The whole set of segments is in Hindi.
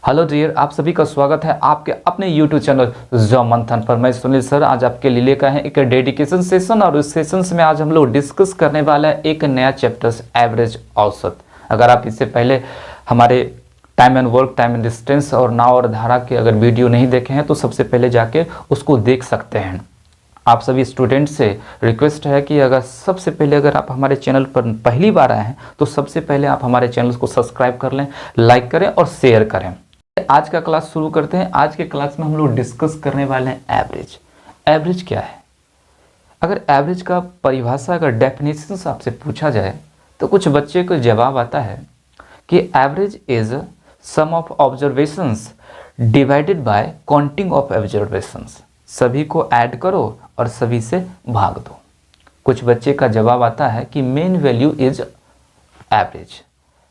हेलो डियर, आप सभी का स्वागत है आपके अपने YouTube चैनल जॉब मंथन पर। मैं सुनील सर आज आपके लिए लेकर हैं एक डेडिकेशन सेशन और उस सेशंस में आज हम लोग डिस्कस करने वाला है एक नया चैप्टर एवरेज औसत। अगर आप इससे पहले हमारे time and work, time and distance और नाव और धारा के अगर वीडियो नहीं देखे हैं तो सबसे पहले जाके उसको देख सकते हैं। आप सभी स्टूडेंट से रिक्वेस्ट है कि सबसे पहले अगर आप हमारे चैनल पर पहली बार आए हैं तो सबसे पहले आप हमारे चैनल को सब्सक्राइब कर लें, लाइक करें और शेयर करें। आज का क्लास शुरू करते हैं। आज के क्लास में हम लोग डिस्कस करने वाले हैं एवरेज। एवरेज क्या है? अगर एवरेज का परिभाषा, अगर डेफिनेशन आपसे पूछा जाए तो कुछ बच्चे को जवाब आता है कि average is sum of observations divided by counting of observations. सभी को ऐड करो और सभी से भाग दो। कुछ बच्चे का जवाब आता है कि मेन वैल्यू इज एवरेज।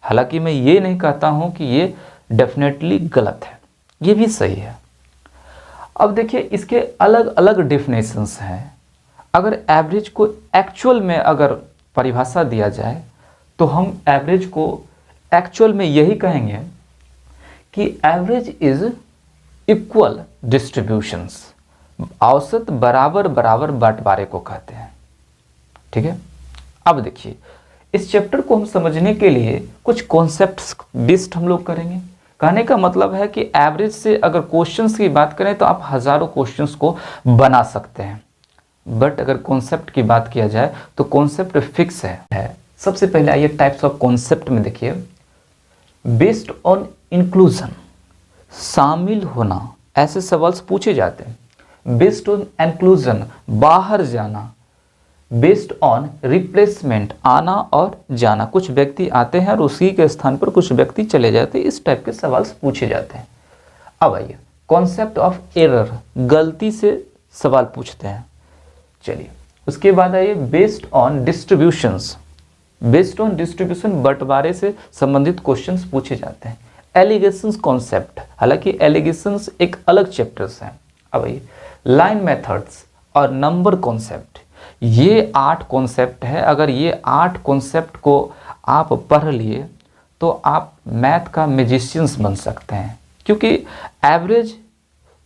हालांकि मैं ये नहीं कहता हूँ कि ये डेफिनेटली गलत है, ये भी सही है। अब देखिए, इसके अलग अलग डेफिनेशंस हैं। अगर एवरेज को एक्चुअल में अगर परिभाषा दिया जाए तो हम एवरेज को एक्चुअल में यही कहेंगे कि एवरेज इज इक्वल डिस्ट्रीब्यूशंस। औसत बराबर बराबर बंटवारे को कहते हैं। ठीक है, अब देखिए, इस चैप्टर को हम समझने के लिए कुछ कॉन्सेप्ट्स बेस्ड हम लोग करेंगे। कहने का मतलब है कि एवरेज से अगर क्वेश्चंस की बात करें तो आप हजारों क्वेश्चंस को बना सकते हैं, बट अगर कॉन्सेप्ट की बात किया जाए तो कॉन्सेप्ट फिक्स है। सबसे पहले आइए टाइप्स ऑफ कॉन्सेप्ट में देखिए। बेस्ड ऑन इंक्लूजन, शामिल होना, ऐसे सवाल पूछे जाते हैं। बेस्ड ऑन इंक्लूजन, बाहर जाना। बेस्ड ऑन रिप्लेसमेंट, आना और जाना, कुछ व्यक्ति आते हैं और उसी के स्थान पर कुछ व्यक्ति चले जाते हैं। इस टाइप के सवाल पूछे जाते हैं। अब आइए कॉन्सेप्ट ऑफ एरर, गलती से सवाल पूछते हैं। चलिए, उसके बाद आइए based on distributions. Based on distribution, बंटवारे से संबंधित क्वेश्चंस पूछे जाते हैं। एलिगेशंस कॉन्सेप्ट, हालांकि एलिगेशंस एक अलग चैप्टर्स हैं। अब आइए लाइन मेथड्स और नंबर कॉन्सेप्ट। ये 8 कॉन्सेप्ट है। अगर ये 8 कॉन्सेप्ट को आप पढ़ लिए तो आप मैथ का मैजिशियंस बन सकते हैं, क्योंकि एवरेज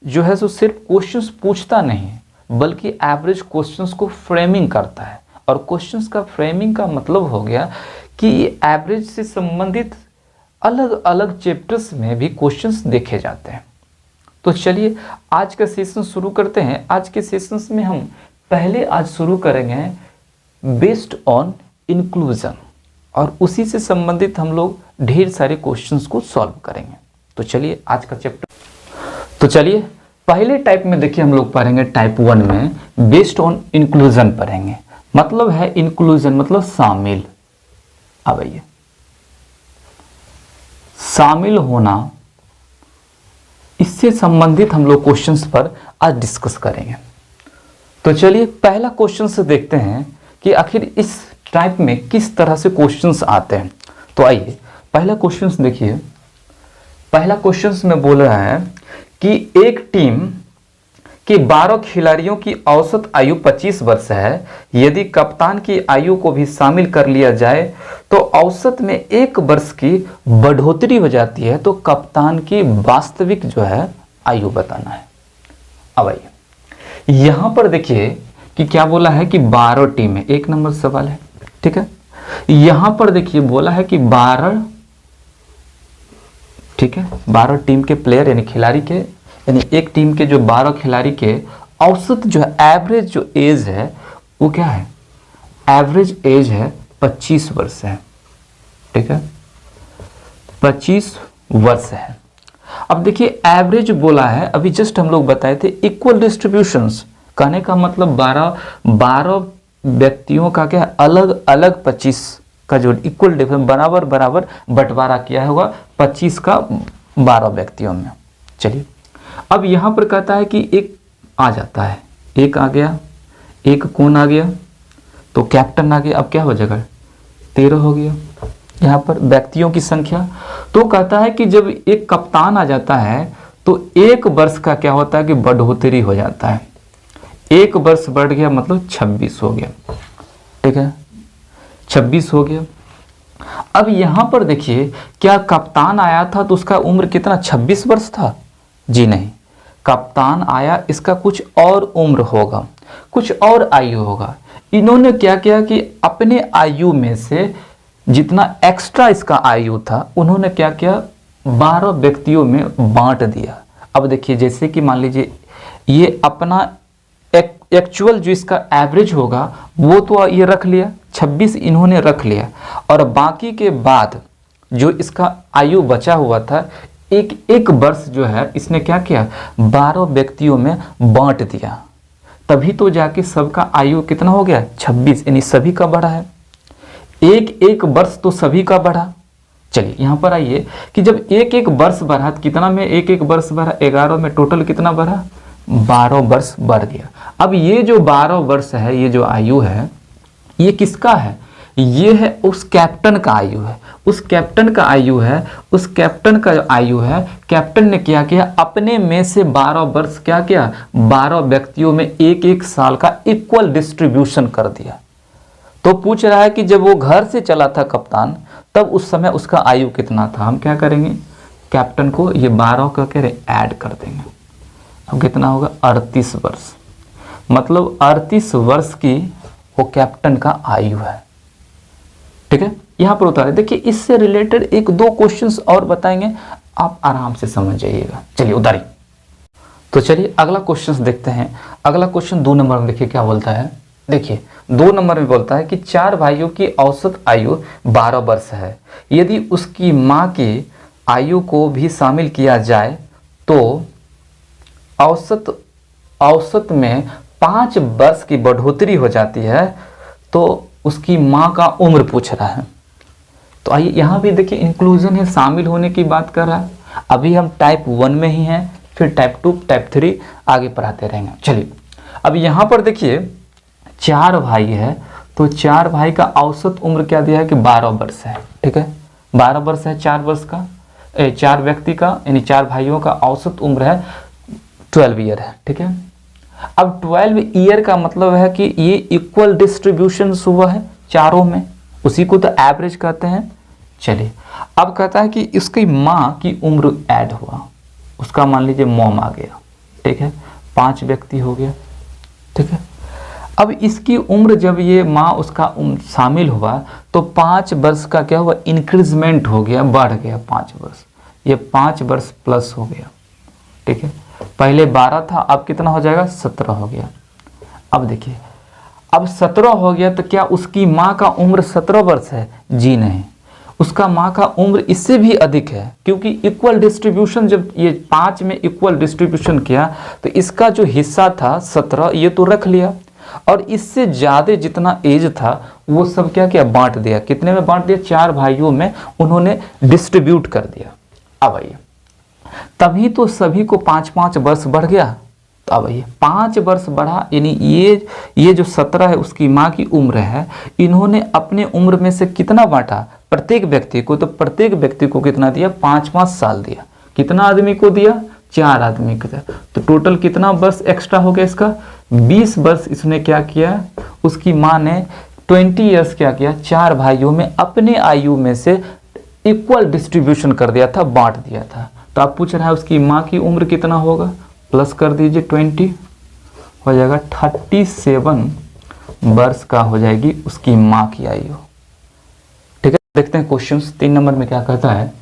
जो है सो सिर्फ क्वेश्चंस पूछता नहीं है बल्कि एवरेज क्वेश्चंस को फ्रेमिंग करता है। और क्वेश्चंस का फ्रेमिंग का मतलब हो गया कि एवरेज से संबंधित अलग अलग चैप्टर्स में भी क्वेश्चंस देखे जाते हैं। तो चलिए आज का सेशन शुरू करते हैं। आज के सेशंस में हम पहले आज शुरू करेंगे बेस्ड ऑन इंक्लूजन और उसी से संबंधित हम लोग ढेर सारे क्वेश्चंस को सॉल्व करेंगे। तो चलिए आज का चैप्टर, तो चलिए पहले टाइप में देखिए हम लोग पढ़ेंगे। टाइप 1 में बेस्ड ऑन इंक्लूजन पढ़ेंगे। मतलब है इंक्लूजन मतलब शामिल। अब आइए, शामिल होना, इससे संबंधित हम लोग क्वेश्चंस पर आज डिस्कस करेंगे। तो चलिए पहला क्वेश्चन से देखते हैं कि आखिर इस टाइप में किस तरह से क्वेश्चंस आते हैं। तो आइए पहला क्वेश्चन देखिए। पहला क्वेश्चन में बोल रहा है कि एक टीम के 12 खिलाड़ियों की औसत आयु 25 वर्ष है। यदि कप्तान की आयु को भी शामिल कर लिया जाए तो औसत में 1 वर्ष की बढ़ोतरी हो जाती है। तो कप्तान की वास्तविक जो है आयु बताना है। अब आइए यहां पर देखिए कि क्या बोला है कि 12 टीमें, 1 नंबर सवाल है। ठीक है, यहां पर देखिए बोला है कि 12, ठीक है, 12 टीम के प्लेयर यानी खिलाड़ी के, यानी एक टीम के जो 12 खिलाड़ी के औसत जो है एवरेज जो एज है वो क्या है? एवरेज एज है 25 वर्ष है। ठीक है, 25 वर्ष है। अब देखिए एवरेज बोला है, अभी जस्ट हम लोग बताए थे इक्वल डिस्ट्रीब्यूशंस। कहने का मतलब 12 व्यक्तियों का क्या अलग अलग 25 का जो इक्वल डिफरेंस बराबर बराबर बंटवारा किया होगा 25 का 12 व्यक्तियों में। चलिए अब यहां पर कहता है कि एक आ जाता है, एक आ गया, एक कौन आ गया तो कैप्टन आ गया। अब क्या हो जाएगा? 13 हो गया यहाँ पर व्यक्तियों की संख्या। तो कहता है कि जब एक कप्तान आ जाता है तो 1 वर्ष का क्या होता है कि बढ़ोतरी हो जाता है। 1 वर्ष बढ़ गया मतलब 26 हो गया। ठीक है, 26 हो गया। अब यहाँ पर देखिए, क्या कप्तान आया था तो उसका उम्र कितना 26 वर्ष था? जी नहीं, कप्तान आया, इसका कुछ और उम्र होगा, कुछ और आयु होगा। इन्होंने क्या किया कि अपने आयु में से जितना एक्स्ट्रा इसका आयु था उन्होंने क्या किया, 12 व्यक्तियों में बांट दिया। अब देखिए, जैसे कि मान लीजिए ये अपना एक्चुअल जो इसका एवरेज होगा वो तो ये रख लिया, 26 इन्होंने रख लिया, और बाकी के बाद जो इसका आयु बचा हुआ था, एक एक वर्ष जो है इसने क्या किया, 12 व्यक्तियों में बांट दिया। तभी तो जाके सबका आयु कितना हो गया, 26, यानी सभी का बढ़ा है। एक एक वर्ष तो सभी का बढ़ा। चलिए यहाँ पर आइए कि जब एक एक वर्ष बढ़ा तो कितना में एक एक वर्ष बढ़ा, 11 में टोटल कितना बढ़ा, 12 वर्ष बढ़ गया। अब ये जो 12 वर्ष है, ये जो आयु है, ये किसका है, ये है उस कैप्टन का आयु है, उस कैप्टन का आयु है, उस कैप्टन का आयु है। कैप्टन ने क्या किया, अपने में से 12 वर्ष क्या किया, 12 व्यक्तियों में एक एक साल का इक्वल डिस्ट्रीब्यूशन कर दिया। तो पूछ रहा है कि जब वो घर से चला था कप्तान, तब उस समय उसका आयु कितना था। हम क्या करेंगे, कैप्टन को ये 12 का कह रहे ऐड कर देंगे। अब कितना होगा, 38 वर्ष, मतलब 38 वर्ष की वो कैप्टन का आयु है। ठीक है, यहां पर उतारे। देखिए इससे रिलेटेड एक दो क्वेश्चंस और बताएंगे, आप आराम से समझ जाइएगा। चलिए उतारिए। तो चलिए अगला क्वेश्चन देखते हैं। अगला क्वेश्चन 2 नंबर में देखिए क्या बोलता है। देखिए 2 नंबर में बोलता है कि 4 भाइयों की औसत आयु 12 वर्ष है। यदि उसकी मां की आयु को भी शामिल किया जाए तो औसत में 5 वर्ष की बढ़ोतरी हो जाती है। तो उसकी मां का उम्र पूछ रहा है। तो आइए यहां भी देखिए इंक्लूजन है, शामिल होने की बात कर रहा है। अभी हम टाइप 1 में ही हैं, फिर टाइप 2, टाइप 3 आगे पढ़ाते रहेंगे। चलिए अब यहां पर देखिए 4 भाई है, तो 4 भाई का औसत उम्र क्या दिया है कि 12 वर्ष है। ठीक है, 12 वर्ष है 4 वर्ष का, 4 व्यक्ति का, यानी 4 भाइयों का औसत उम्र है 12 ईयर है। ठीक है, अब 12 ईयर का मतलब है कि ये इक्वल डिस्ट्रीब्यूशन हुआ है चारों में, उसी को तो एवरेज कहते हैं। चलिए अब कहता है कि इसकी मां की उम्र ऐड हुआ, उसका मान लीजिए मॉम आ गया। ठीक है, 5 व्यक्ति हो गया। ठीक है, अब इसकी उम्र जब ये माँ उसका उम्र शामिल हुआ तो 5 वर्ष का क्या हुआ, इंक्रीजमेंट हो गया, बढ़ गया 5 वर्ष, ये 5 वर्ष प्लस हो गया। ठीक है, पहले 12 था, अब कितना हो जाएगा, 17 हो गया। अब देखिए अब 17 हो गया तो क्या उसकी माँ का उम्र 17 वर्ष है? जी नहीं, उसका माँ का उम्र इससे भी अधिक है, क्योंकि इक्वल डिस्ट्रीब्यूशन जब ये 5 में इक्वल डिस्ट्रीब्यूशन किया तो इसका जो हिस्सा था 17 ये तो रख लिया, और इससे ज़्यादा जितना एज था वो सब क्या किया, बांट दिया। कितने में बांट दिया, 4 भाइयों में उन्होंने डिस्ट्रीब्यूट कर दिया। अब आइए, तभी तो सभी को 5-5 वर्ष बढ़ गया। तो अब आइए 5 वर्ष बढ़ा, यानी ये जो 17 है उसकी माँ की उम्र है, इन्होंने अपने उम्र में से कितना बांटा प्रत्येक व्यक्ति को, तो प्रत्येक व्यक्ति को कितना दिया, 5-5 साल दिया। कितना आदमी को दिया, 4 आदमी को दिया। तो टोटल कितना वर्ष एक्स्ट्रा हो गया इसका, 20 वर्ष इसने क्या किया, उसकी माँ ने 20 ईयर्स क्या किया, 4 भाइयों में अपने आयु में से इक्वल डिस्ट्रीब्यूशन कर दिया था, बांट दिया था। तो आप पूछ रहा है उसकी माँ की उम्र कितना होगा, प्लस कर दीजिए 20 हो जाएगा, 37 वर्ष का हो जाएगी उसकी माँ की आयु। ठीक है, देखते हैं क्वेश्चन 3 नंबर में क्या कहता है।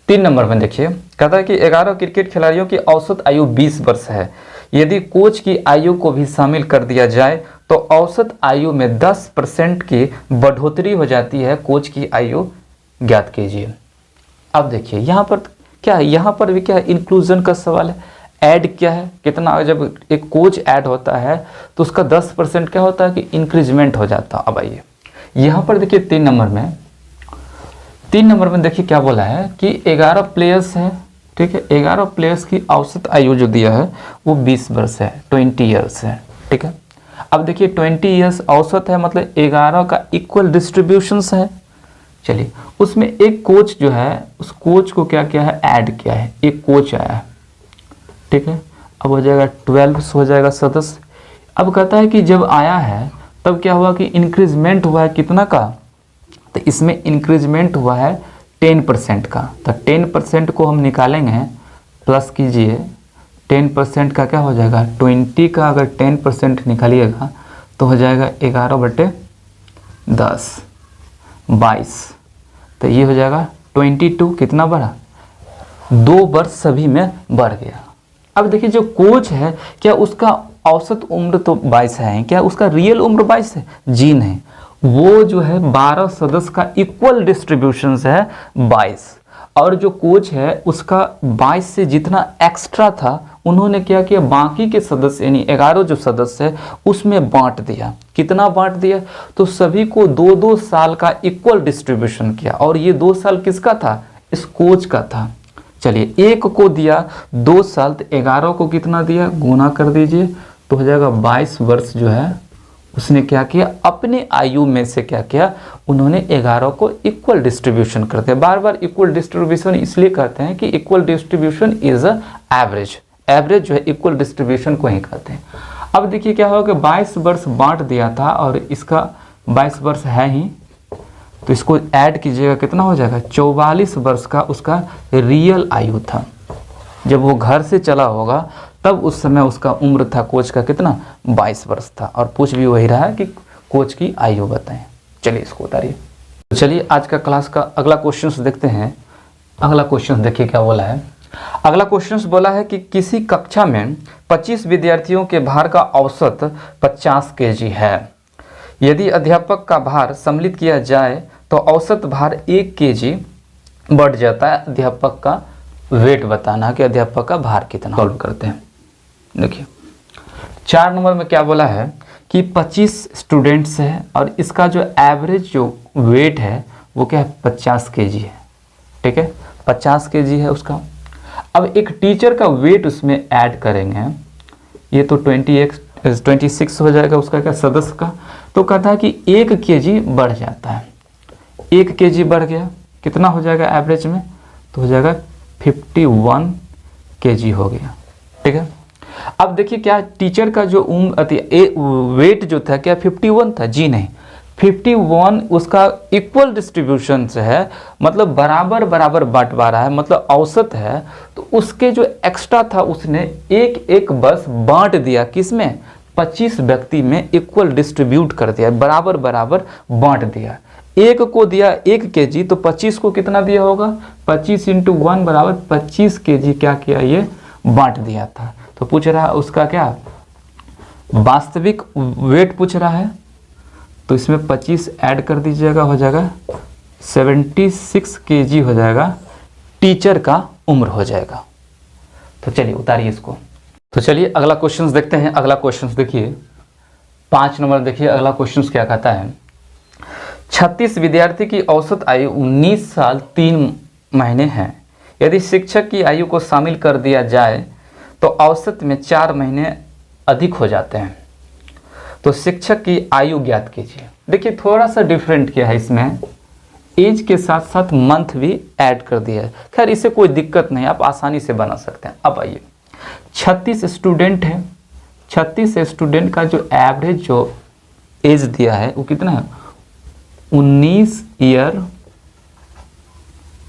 3 नंबर में देखिए कहता है कि 11 क्रिकेट खिलाड़ियों की औसत आयु 20 वर्ष है। यदि कोच की आयु को भी शामिल कर दिया जाए तो औसत आयु में 10% की बढ़ोतरी हो जाती है, कोच की आयु ज्ञात कीजिए। अब देखिए यहाँ पर क्या है, यहाँ पर भी क्या है, इंक्लूजन का सवाल है। ऐड क्या है, कितना, जब एक कोच ऐड होता है तो उसका 10% क्या होता है कि इंक्रीजमेंट हो जाता है। अब आइए यहाँ पर देखिए 3 नंबर में देखिए क्या बोला है कि 11 प्लेयर्स हैं। ठीक है, 11 प्लेयर्स की औसत आयु जो दिया है वो 20 वर्ष है, 20 ईयर्स है। ठीक है, अब देखिए 20 ईयर्स औसत है, मतलब 11 का इक्वल डिस्ट्रीब्यूशंस है। चलिए उसमें एक कोच जो है, उस कोच को क्या किया है, ऐड किया है, एक कोच आया है। ठीक है, अब हो जाएगा 12 हो जाएगा सदस्य। अब कहता है कि जब आया है तब क्या हुआ कि इंक्रीजमेंट हुआ है, कितना का, तो इसमें इंक्रीजमेंट हुआ है 10% का, तो 10% को हम निकालेंगे, प्लस कीजिए 10% का क्या हो जाएगा, 20 का अगर 10% निकालिएगा तो हो जाएगा 11/10 22, तो ये हो जाएगा 22, कितना बढ़ा, 2 वर्ष सभी में बढ़ गया। अब देखिए जो कोच है क्या उसका औसत उम्र तो 22 है, क्या उसका रियल उम्र 22 है, जी नहीं, वो जो है 12 सदस्य का इक्वल डिस्ट्रीब्यूशन है 22, और जो कोच है उसका 22 से जितना एक्स्ट्रा था उन्होंने क्या किया, बाकी के सदस्य यानी 11 जो सदस्य है उसमें बांट दिया। कितना बांट दिया, तो सभी को 2-2 साल का इक्वल डिस्ट्रीब्यूशन किया, और ये 2 साल किसका था, इस कोच का था। चलिए एक को दिया 2 साल, तो 11 को कितना दिया, गुना कर दीजिए, तो हो जाएगा 22 वर्ष जो है उसने क्या किया, अपने आयु में से क्या किया, उन्होंने 11 को इक्वल डिस्ट्रीब्यूशन कर दिया। बार बार इक्वल डिस्ट्रीब्यूशन इसलिए कहते हैं कि equal distribution is a average, average जो है इक्वल डिस्ट्रीब्यूशन को ही कहते हैं। अब देखिए क्या होगा, 22 वर्ष बांट दिया था और इसका 22 वर्ष है ही, तो इसको ऐड कीजिएगा, कितना हो जाएगा, 44 वर्ष का उसका रियल आयु था। जब वो घर से चला होगा तब उस समय उसका उम्र था कोच का कितना, 22 वर्ष था, और पूछ भी वही रहा है कि कोच की आयु बताएं। चलिए इसको उतारिए। तो चलिए आज का क्लास का अगला क्वेश्चन देखते हैं। अगला क्वेश्चन देखिए क्या बोला है। अगला क्वेश्चन बोला है कि किसी कक्षा में 25 विद्यार्थियों के भार का औसत 50 kg है। यदि अध्यापक का भार सम्मिलित किया जाए तो औसत भार 1 kg बढ़ जाता है। अध्यापक का वेट बताना कि अध्यापक का भार कितना। सॉल्व करते हैं। देखिए 4 नंबर में क्या बोला है कि 25 स्टूडेंट्स है और इसका जो एवरेज जो वेट है वो क्या है, 50 kg है। ठीक है, 50 kg है उसका। अब एक टीचर का वेट उसमें ऐड करेंगे, ये तो 26 हो जाएगा उसका क्या, सदस्य का। तो कहता है कि 1 kg बढ़ जाता है, 1 kg बढ़ गया, कितना हो जाएगा एवरेज में, तो हो जाएगा 51 kg हो गया। ठीक है, अब देखिए क्या टीचर का जो वेट जो था क्या 51 था, जी नहीं, 51 उसका इक्वल डिस्ट्रीब्यूशन से है, मतलब बराबर बराबर बंटवारा है, मतलब औसत है। तो उसके जो एक्स्ट्रा था उसने एक बस बांट दिया, किसमें, 25 व्यक्ति में इक्वल डिस्ट्रीब्यूट कर दिया, बराबर बराबर बांट दिया। एक को दिया 1 kg, तो 25 को कितना दिया होगा, 25 × 1 बराबर 25 kg क्या किया, ये बांट दिया था। तो पूछ रहा है उसका क्या वास्तविक वेट पूछ रहा है, तो इसमें 25 ऐड कर दीजिएगा, हो जाएगा 76 kg हो जाएगा, टीचर का उम्र हो जाएगा। तो चलिए उतारिए इसको। तो चलिए अगला क्वेश्चन देखते हैं। अगला क्वेश्चन देखिए 5 नंबर, देखिए अगला क्वेश्चन क्या कहता है। 36 विद्यार्थी की औसत आयु 19 साल 3 महीने है। यदि शिक्षक की आयु को शामिल कर दिया जाए तो औसत में 4 महीने अधिक हो जाते हैं। तो शिक्षक की आयु ज्ञात कीजिए। देखिए थोड़ा सा डिफरेंट क्या है, इसमें एज के साथ साथ मंथ भी ऐड कर दिया है। खैर इससे कोई दिक्कत नहीं, आप आसानी से बना सकते हैं। अब आइए 36 स्टूडेंट है, 36 स्टूडेंट का जो एवरेज जो एज दिया है वो कितना है, 19 ईयर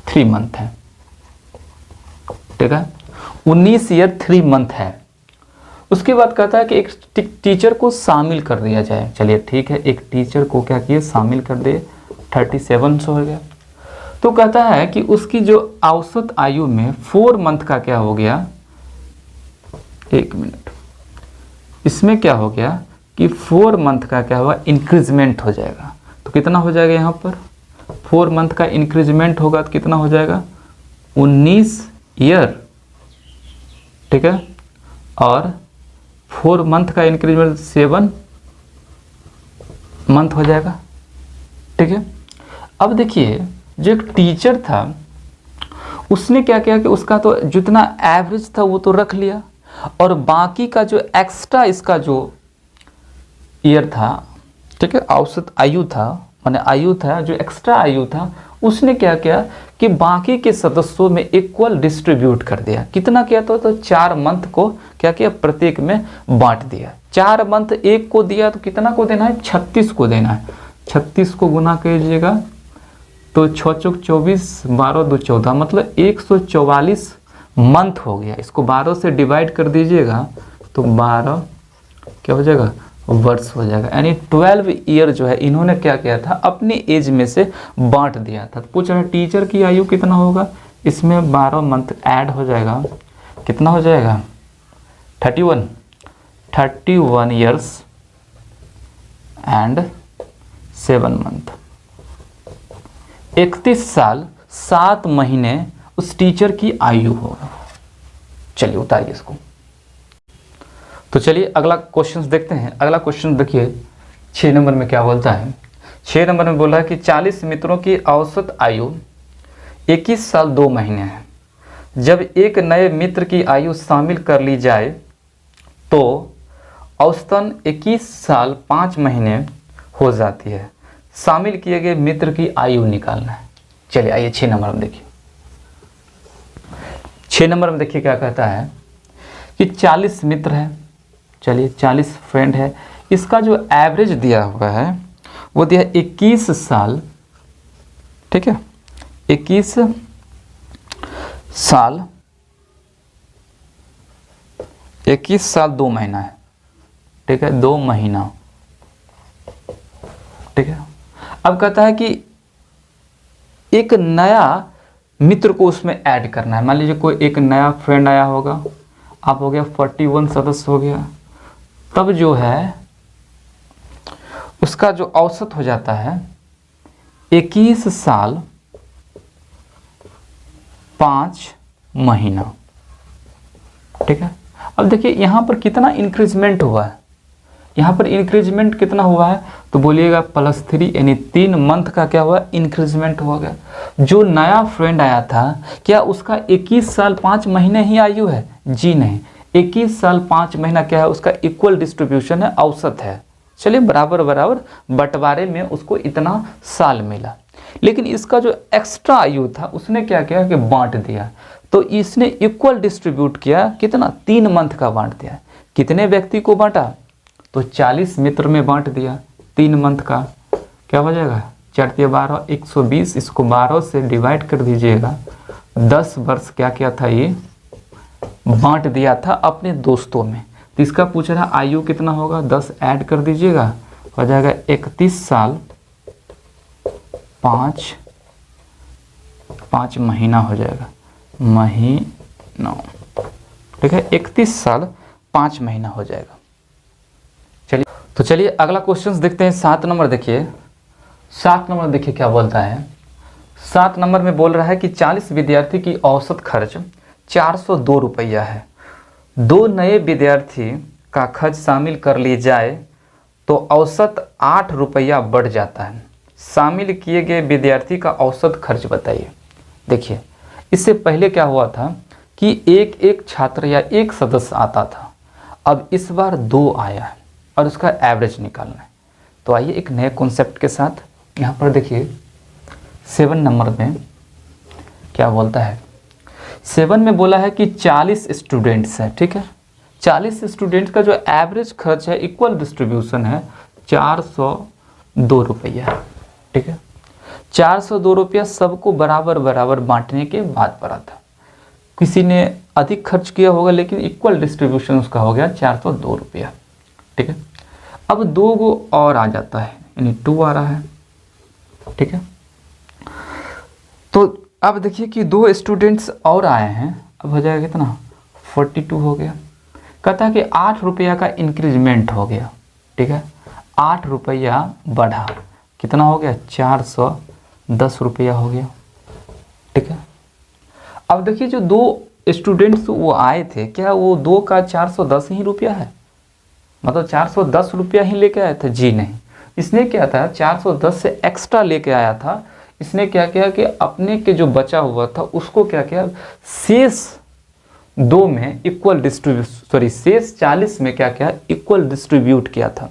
3 मंथ है। ठीक है, 19 ईयर 3 मंथ है। उसके बाद कहता है कि एक टीचर को शामिल कर दिया जाए। चलिए ठीक है, एक टीचर को क्या किए, शामिल कर दे, 37 हो गया। तो कहता है कि उसकी जो औसत आयु में 4 मंथ का क्या हो गया, 1 मिनट, इसमें क्या हो गया कि 4 मंथ का क्या हुआ, इंक्रीजमेंट हो जाएगा। तो कितना हो जाएगा यहाँ पर, 4 मंथ का इंक्रीजमेंट होगा तो कितना हो जाएगा, 19 ईयर। ठीक है, और 4 मंथ का इंक्रीजमेंट 7 मंथ हो जाएगा। ठीक है, अब देखिए जो एक टीचर था उसने क्या किया कि उसका तो जितना एवरेज था वो तो रख लिया, और बाकी का जो एक्स्ट्रा इसका जो ईयर था, ठीक है, औसत आयु था, माने आयु था, जो एक्स्ट्रा आयु था उसने क्या किया कि बाकी के सदस्यों में इक्वल डिस्ट्रीब्यूट कर दिया। कितना किया तो 4 मंथ को क्या किया, प्रत्येक में बांट दिया। 4 मंथ एक को दिया तो कितना को देना है, 36 को देना है। 36 को गुना कीजिएगा तो 6 चौक 24, 12 2 14, मतलब 144 मंथ हो गया। इसको 12 से डिवाइड कर दीजिएगा तो 12 क्या हो जाएगा, वर्ष हो जाएगा। यानी 12 ईयर जो है इन्होंने क्या किया था, अपनी एज में से बांट दिया था। तो पूछ रहा है टीचर की आयु कितना होगा, इसमें 12 मंथ ऐड हो जाएगा, कितना हो जाएगा 31 ईयर्स एंड 7 मंथ। 31 साल 7 महीने उस टीचर की आयु होगा। चलिए उतारिए इसको। तो चलिए अगला क्वेश्चन देखते हैं। अगला क्वेश्चन देखिए 6 नंबर में क्या बोलता है। 6 नंबर में बोला है कि 40 मित्रों की औसत आयु 21 साल 2 महीने है। जब एक नए मित्र की आयु शामिल कर ली जाए तो औसतन 21 साल 5 महीने हो जाती है। शामिल किए गए मित्र की आयु निकालना है। चलिए आइए 6 नंबर में देखिए। 6 नंबर में देखिए क्या कहता है कि 40 मित्र है, चलिए 40 फ्रेंड है। इसका जो एवरेज दिया हुआ है वो दिया 21 साल, ठीक है, 21 साल 2 महीना है, ठीक है, 2 महीना, ठीक है। अब कहता है कि एक नया मित्र को उसमें ऐड करना है। मान लीजिए कोई एक नया फ्रेंड आया होगा, आप हो गया 41 सदस्य हो गया, तब जो है उसका जो औसत हो जाता है 21 साल 5 महीना, ठीक है। अब देखिए यहाँ पर कितना इंक्रीजमेंट हुआ है, यहाँ पर इंक्रीजमेंट कितना हुआ है तो बोलिएगा +3, यानी 3 मंथ का क्या हुआ, इंक्रीजमेंट हो गया। जो नया फ्रेंड आया था क्या उसका 21 साल 5 महीने ही आयु है? जी नहीं, 21 साल 5 महीना क्या है, उसका इक्वल डिस्ट्रीब्यूशन है, औसत है। चलिए बराबर बराबर बंटवारे में उसको इतना साल मिला। लेकिन इसका जो एक्स्ट्रा आयु था उसने क्या किया कि बांट दिया। तो इसने इक्वल डिस्ट्रीब्यूट किया, कितना, 3 मंथ का बांट दिया। कितने व्यक्ति को बांटा तो 40 मित्र में बांट दिया 3 मंथ का। क्या हो जाएगा 4 × 12 120, इसको 12 से डिवाइड कर दीजिएगा। 10 वर्ष क्या किया था, ये बांट दिया था अपने दोस्तों में। तो इसका पूछ रहा आयु कितना होगा, 10 ऐड कर दीजिएगा, हो जाएगा 31 साल 5 महीना हो जाएगा, महीना, ठीक है, 31 साल 5 महीना हो जाएगा। चलिए तो चलिए अगला क्वेश्चन देखते हैं। 7 नंबर देखिए। 7 नंबर देखिए क्या बोलता है। 7 नंबर में बोल रहा है कि 40 विद्यार्थी की औसत खर्च 402 रुपया है। 2 नए विद्यार्थी का खर्च शामिल कर ली जाए तो औसत 8 रुपया बढ़ जाता है। शामिल किए गए विद्यार्थी का औसत खर्च बताइए। देखिए इससे पहले क्या हुआ था कि एक छात्र या एक सदस्य आता था, अब इस बार 2 आया है और उसका एवरेज निकालना है। तो आइए एक नए कॉन्सेप्ट के साथ यहाँ पर देखिए 7 नंबर में क्या बोलता है। 7 में बोला है कि 40 स्टूडेंट्स हैं, ठीक है। 40 स्टूडेंट्स का जो एवरेज खर्च है, इक्वल डिस्ट्रीब्यूशन है, 402 रुपया, ठीक है। 402 रुपया सबको बराबर बराबर बांटने के बाद पड़ा था। किसी ने अधिक खर्च किया होगा लेकिन इक्वल डिस्ट्रीब्यूशन उसका हो गया 402 रुपया, ठीक है। अब 2 गो और आ जाता है, यानी 2 आ रहा है, ठीक है। तो अब देखिए कि 2 स्टूडेंट्स और आए हैं, अब हो जाएगा कितना, 42 हो गया। कहता है कि 8 रुपया का इंक्रीजमेंट हो गया, ठीक है, 8 रुपया बढ़ा, कितना हो गया, 410 रुपया हो गया, ठीक है। अब देखिए जो 2 स्टूडेंट्स वो आए थे, क्या वो 2 का 410 ही रुपया है, मतलब 410 रुपया ही लेके आया था? जी नहीं, इसने क्या था 410 से एक्स्ट्रा लेके आया था। इसने क्या किया कि अपने के जो बचा हुआ था उसको क्या किया, शेष 2 में इक्वल शेष 40 में क्या किया, इक्वल डिस्ट्रीब्यूट किया था।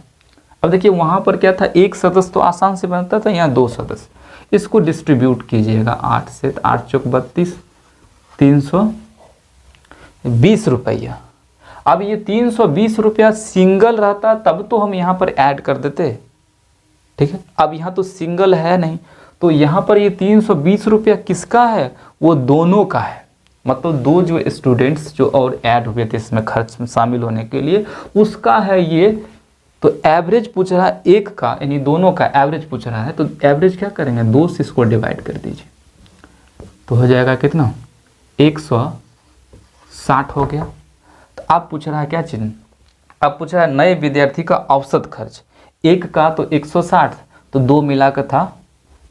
अब देखिए वहाँ पर क्या था, एक सदस्य तो आसान से बनता था, यहाँ 2 सदस्य, इसको डिस्ट्रीब्यूट कीजिएगा 8 से, 8 चौक 32, 320 रुपया। अब ये 320 रुपया सिंगल रहता तब तो हम यहाँ पर ऐड कर देते, ठीक है। अब यहाँ तो सिंगल है नहीं, तो यहाँ पर ये 320 रुपया किसका है, वो दोनों का है। मतलब दो जो स्टूडेंट्स जो और ऐड हुए थे इसमें खर्च में शामिल होने के लिए, उसका है ये। तो एवरेज पूछ रहा है एक का, यानी दोनों का एवरेज पूछ रहा है, तो एवरेज क्या करेंगे, 2 से इसको डिवाइड कर दीजिए, तो हो जाएगा कितना, 160 हो गया। तो आप पूछ रहा है क्या चीज़, अब पूछ रहा है नए विद्यार्थी का औसत खर्च, एक का तो 160, तो दो मिला का था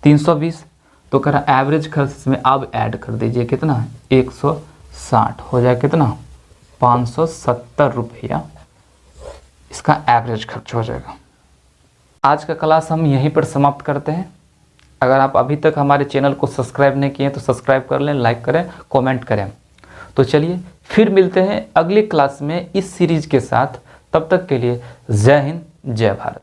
320, तो कह रहा एवरेज खर्च इसमें अब ऐड कर दीजिए कितना, 160 हो जाए कितना, 570 रुपया इसका एवरेज खर्च हो जाएगा। आज का क्लास हम यहीं पर समाप्त करते हैं। अगर आप अभी तक हमारे चैनल को सब्सक्राइब नहीं किए तो सब्सक्राइब कर लें, लाइक करें, कमेंट करें। तो चलिए फिर मिलते हैं अगली क्लास में इस सीरीज के साथ। तब तक के लिए जय हिंद, जय भारत।